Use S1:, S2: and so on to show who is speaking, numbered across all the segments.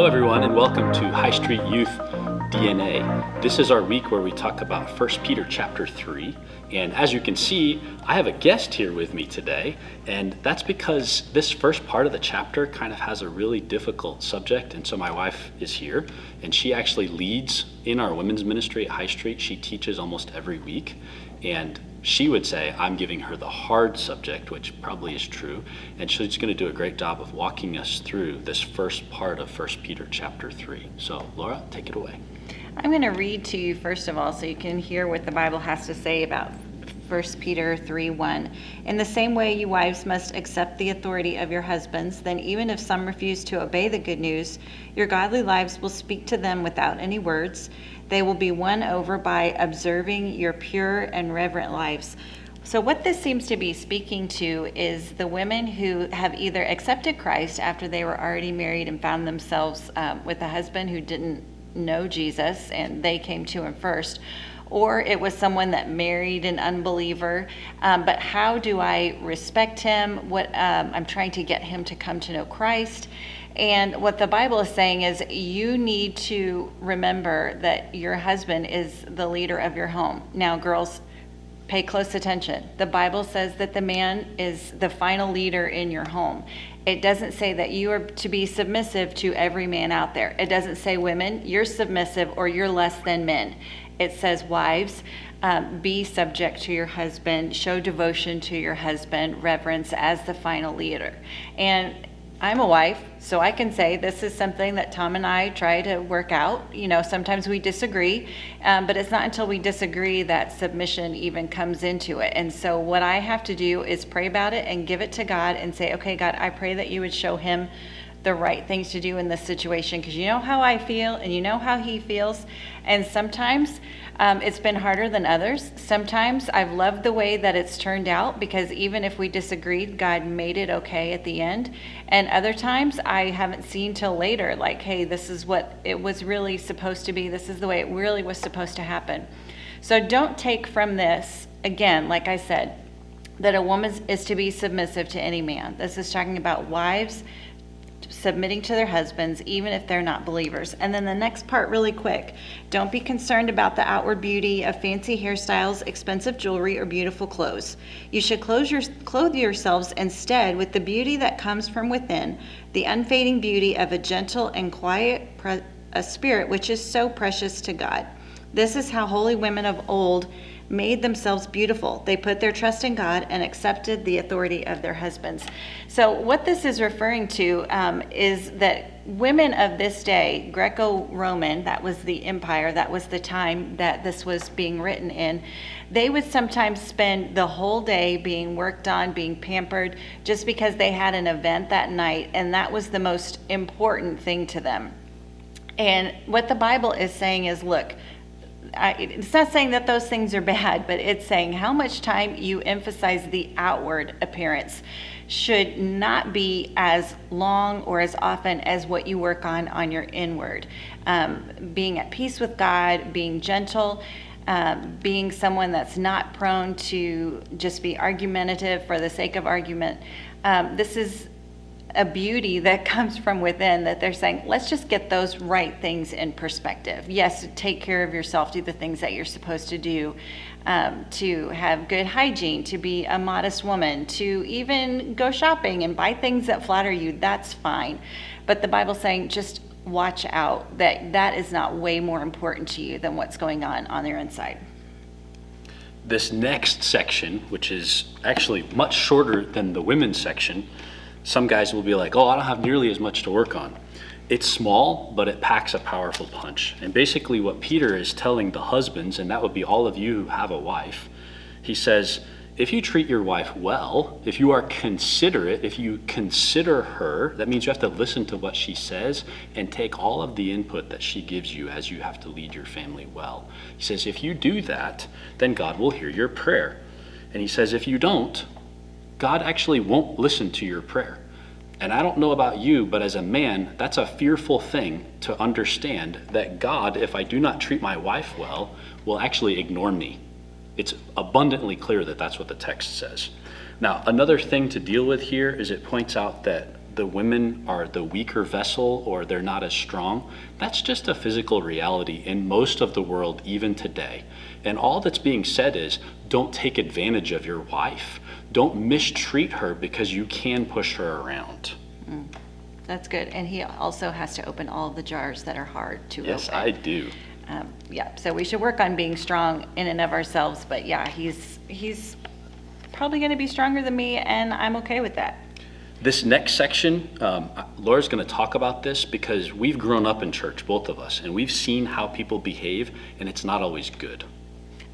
S1: Hello, everyone, and welcome to High Street Youth DNA. This is our week where we talk about 1 Peter chapter 3. And as you can see, I have a guest here with me today. And that's because this first part of the chapter kind of has a really difficult subject. And so my wife is here, and she actually leads in our women's ministry at High Street. She teaches almost every week. And she would say I'm giving her the hard subject, which probably is true, and she's going to do a great job of walking us through this first part of 1 Peter chapter 3. So, Laura, take it away.
S2: I'm going to read to you first of all so you can hear what the Bible has to say about 1 Peter 3:1. In the same way, you wives must accept the authority of your husbands. Then even if some refuse to obey the good news, your godly lives will speak to them without any words. They will be won over by observing your pure and reverent lives. So what this seems to be speaking to is the women who have either accepted Christ after they were already married and found themselves with a husband who didn't know Jesus and they came to him first, or it was someone that married an unbeliever. But how do I respect him? I'm trying to get him to come to know Christ. And what the Bible is saying is you need to remember that your husband is the leader of your home. Now, girls, pay close attention. The Bible says that the man is the final leader in your home. It doesn't say that you are to be submissive to every man out there. It doesn't say, women, you're submissive or you're less than men. It says, wives, be subject to your husband, show devotion to your husband, reverence as the final leader. And I'm a wife, so I can say this is something that Tom and I try to work out. You know, sometimes we disagree, but it's not until we disagree that submission even comes into it. And so what I have to do is pray about it and give it to God and say, okay, God, I pray that you would show him the right things to do in this situation, because you know how I feel and you know how he feels. And sometimes it's been harder than others. Sometimes I've loved the way that it's turned out, because even if we disagreed, God made it okay at the end. And other times I haven't seen till later, like, hey, this is what it was really supposed to be. This is the way it really was supposed to happen. So don't take from this, again, like I said, that a woman is to be submissive to any man. This is talking about wives submitting to their husbands, even if they're not believers. And then the next part really quick. Don't be concerned about the outward beauty of fancy hairstyles, expensive jewelry, or beautiful clothes. You should clothe yourselves instead with the beauty that comes from within, the unfading beauty of a gentle and quiet spirit, which is so precious to God. This is how holy women of old made themselves beautiful. They put their trust in God and accepted the authority of their husbands. So what this is referring to is that women of this day, Greco-Roman, that was the empire, that was the time that this was being written in, they would sometimes spend the whole day being worked on, being pampered, just because they had an event that night, and that was the most important thing to them. And what the Bible is saying is, look, it's not saying that those things are bad, but it's saying how much time you emphasize the outward appearance should not be as long or as often as what you work on your inward. Being at peace with God, being gentle, being someone that's not prone to just be argumentative for the sake of argument. This is a beauty that comes from within, that they're saying, let's just get those right things in perspective. Yes, take care of yourself, do the things that you're supposed to do, to have good hygiene, to be a modest woman, to even go shopping and buy things that flatter you, that's fine. But the Bible's saying, just watch out, that is not way more important to you than what's going on your inside.
S1: This next section, which is actually much shorter than the women's section, some guys will be like, oh, I don't have nearly as much to work on. It's small, but it packs a powerful punch. And basically what Peter is telling the husbands, and that would be all of you who have a wife, he says, if you treat your wife well, if you are considerate, if you consider her, that means you have to listen to what she says and take all of the input that she gives you as you have to lead your family well. He says, if you do that, then God will hear your prayer. And he says, if you don't, God actually won't listen to your prayer. And I don't know about you, but as a man, that's a fearful thing to understand, that God, if I do not treat my wife well, will actually ignore me. It's abundantly clear that that's what the text says. Now, another thing to deal with here is it points out that the women are the weaker vessel or they're not as strong, that's just a physical reality in most of the world even today. And all that's being said is, don't take advantage of your wife. Don't mistreat her because you can push her around.
S2: That's good. And he also has to open all of the jars that are hard to
S1: Yes,
S2: open.
S1: I do.
S2: Yeah, so we should work on being strong in and of ourselves, but yeah, he's probably going to be stronger than me, and I'm okay with that.
S1: This next section, Laura's going to talk about this because we've grown up in church, both of us, and we've seen how people behave, and it's not always good.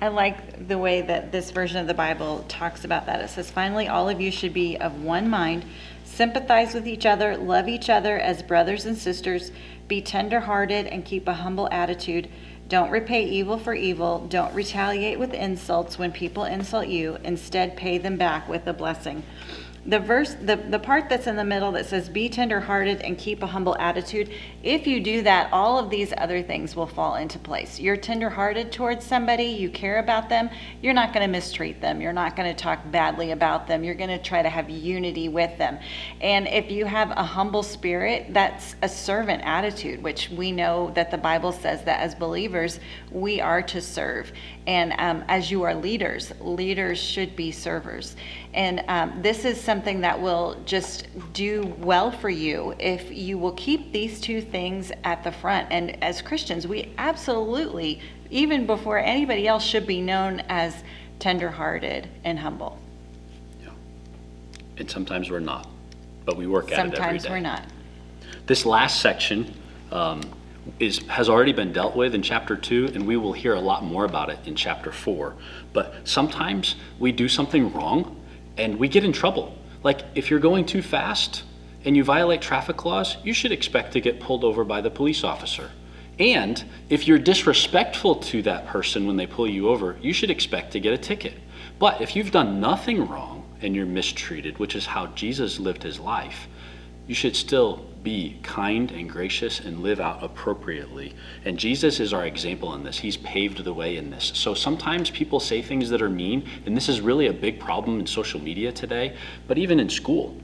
S2: I like the way that this version of the Bible talks about that. It says, finally, all of you should be of one mind, sympathize with each other, love each other as brothers and sisters, be tender-hearted, and keep a humble attitude. Don't repay evil for evil. Don't retaliate with insults when people insult you. Instead, pay them back with a blessing. The part that's in the middle that says, be tender-hearted and keep a humble attitude, if you do that, all of these other things will fall into place. You're tender-hearted towards somebody, you care about them, you're not going to mistreat them, you're not going to talk badly about them, you're going to try to have unity with them. And if you have a humble spirit, that's a servant attitude, which we know that the Bible says that as believers, we are to serve. And as you are leaders should be servers. And this is something that will just do well for you if you will keep these two things at the front. And as Christians, we absolutely, even before anybody else, should be known as tender-hearted and humble.
S1: Yeah. And sometimes we're not, but we work at it every day.
S2: Sometimes we're not.
S1: This last section has already been dealt with in chapter 2, and we will hear a lot more about it in chapter 4. But sometimes we do something wrong and we get in trouble. Like if you're going too fast and you violate traffic laws, you should expect to get pulled over by the police officer. And if you're disrespectful to that person when they pull you over, you should expect to get a ticket. But if you've done nothing wrong and you're mistreated, which is how Jesus lived his life, you should still be kind and gracious and live out appropriately. And Jesus is our example in this. He's paved the way in this. So sometimes people say things that are mean, and this is really a big problem in social media today, but even in school.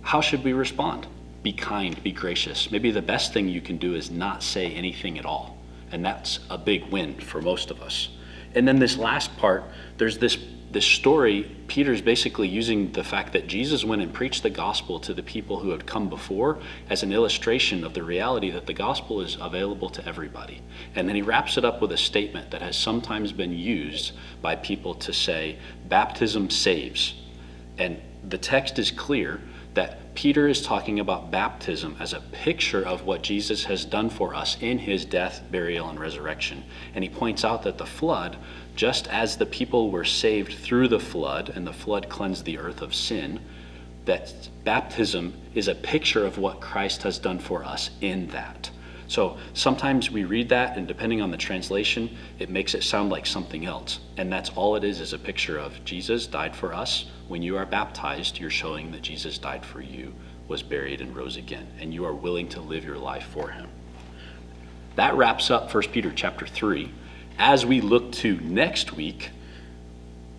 S1: How should we respond? Be kind, be gracious. Maybe the best thing you can do is not say anything at all. And that's a big win for most of us. And then this last part, there's this story. Peter's basically using the fact that Jesus went and preached the gospel to the people who had come before as an illustration of the reality that the gospel is available to everybody. And then he wraps it up with a statement that has sometimes been used by people to say, baptism saves. And the text is clear that Peter is talking about baptism as a picture of what Jesus has done for us in his death, burial, and resurrection. And he points out that the flood, just as the people were saved through the flood, and the flood cleansed the earth of sin, that baptism is a picture of what Christ has done for us in that. So sometimes we read that, and depending on the translation, it makes it sound like something else. And that's all it is a picture of Jesus died for us. When you are baptized, you're showing that Jesus died for you, was buried, and rose again, and you are willing to live your life for him. That wraps up 1 Peter chapter 3. As we look to next week,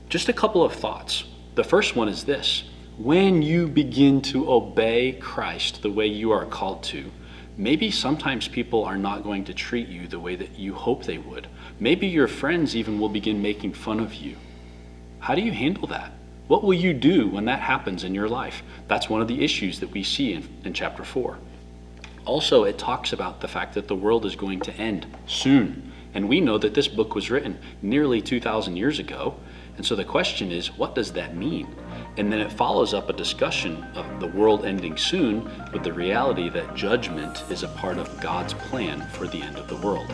S1: just a couple of thoughts. The first one is this: when you begin to obey Christ the way you are called to, maybe sometimes people are not going to treat you the way that you hope they would. Maybe your friends even will begin making fun of you. How do you handle that? What will you do when that happens in your life? That's one of the issues that we see in chapter 4. Also, it talks about the fact that the world is going to end soon. And we know that this book was written nearly 2,000 years ago. And so the question is, what does that mean? And then it follows up a discussion of the world ending soon with the reality that judgment is a part of God's plan for the end of the world.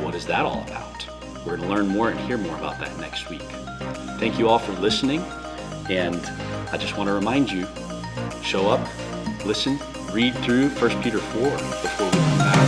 S1: What is that all about? We're going to learn more and hear more about that next week. Thank you all for listening. And I just want to remind you, show up, listen, read through 1 Peter 4 before we come back.